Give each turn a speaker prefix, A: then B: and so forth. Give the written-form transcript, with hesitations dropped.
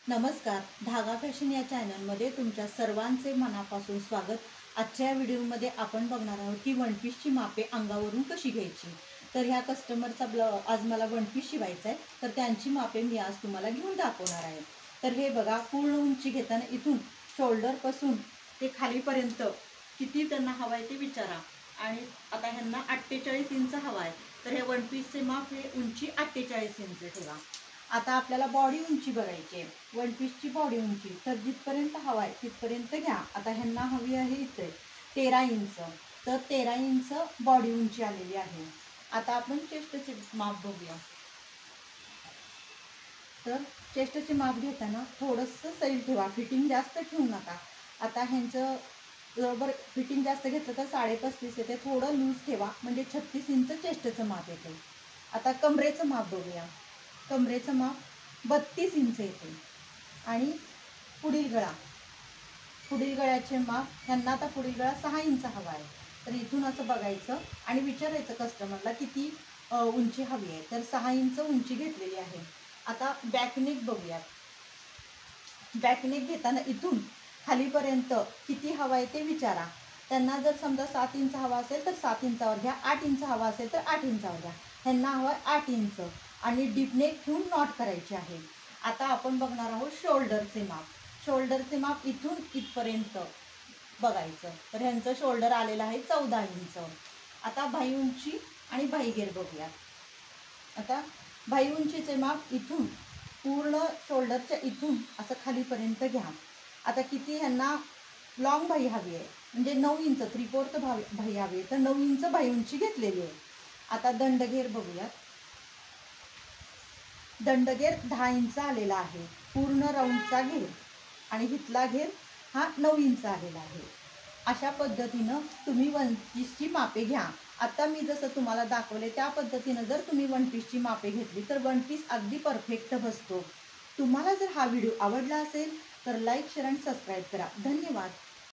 A: नमस्कार, धागा फॅशन या चॅनलमध्ये तुमच्या सर्वांचे मनापासून स्वागत। आजच्या व्हिडिओमध्ये आपण बघणार आहोत की वन पीसची मापे अंगावरून कशी घ्यायची। तर ह्या कस्टमरचा आज मला वन पीस शिवायचा आहे, तर त्यांची मापे मी आज तुम्हाला घेऊन दाखवणार आहे। तर हे बघा, पूर्ण उंची घेताना इथून शोल्डरपासून ते खालीपर्यंत किती त्यांना हवा आहे ते विचारा। आणि आता ह्यांना 48 इंच हवा आहे, तर हे वन पीसचे माप हे उंची 48 इंच ठेवा। आता आपल्याला बॉडी उंची बघायची आहे, वन पीसची बॉडी उंची। तर जिथपर्यंत हवा आहे तिथपर्यंत घ्या। आता ह्यांना हवी आहे इथे 13 इंच, तर 13 इंच बॉडी उंची आलेली आहे। आता आपण चेस्टचे माप बघूया। तर चेस्टचे माप घेताना थोडंसं सैल ठेवा, फिटिंग जास्त ठेवू नका। आता ह्यांचं बरोबर फिटिंग जास्त घेतलं तर 35.5 येते, थोडं लूज ठेवा म्हणजे 36 इंच चेस्टचं माप येते। आता कमरेचं माप बघूया। कमरेचं माप 32 इंच येते। आणि पुढील गळ्याचे माप ह्यांना आता पुढील गळा 6 इंच हवा आहे, तर इथून असं बघायचं आणि विचारायचं कस्टमरला किती उंची हवी आहे, तर 6 इंच उंची घेतलेली आहे। आता बॅकनेक बघूयात। बॅकनेक घेताना इथून खालीपर्यंत किती हवा आहे ते विचारा त्यांना। जर समजा 7 इंच हवा असेल तर 7 इंचावर घ्या, 8 इंच हवा असेल तर 8 इंचावर घ्या। ह्यांना हवं आहे 8 इंच आणि डीपनेक ठेवून नॉट करायची आहे। आता आपण बघणार आहोत शोल्डरचे माप। शोल्डरचे माप इथून इथपर्यंत बघायचं, तर ह्यांचं शोल्डर आलेलं आहे 14 इंच। आता बाही उंची आणि बाही घेर बघूया। आता बाही उंचीचे माप इथून पूर्ण शोल्डरच्या इथून असं खालीपर्यंत घ्या। आता किती ह्यांना लॉंग बाही हवी आहे, म्हणजे 9 इंच 3/4 बाही हवी आहे, तर 9 इंच बाही उंची घेतलेली आहे। आता दंडघेर बघूयात। दंडघेर 10 इंच आलेला आहे, पूर्ण राऊंडचा घेर, आणि इथला घेर हा 9 इंच आलेला आहे। अशा पद्धतीनं तुम्ही वन पीसची मापे घ्या। आता मी जसं तुम्हाला दाखवले त्या पद्धतीनं जर तुम्ही वन पीसची मापे घेतली तर वन पीस अगदी परफेक्ट बसतो। तुम्हाला जर हा व्हिडिओ आवडला असेल तर लाईक, शेअर आणि सबस्क्राईब करा। धन्यवाद।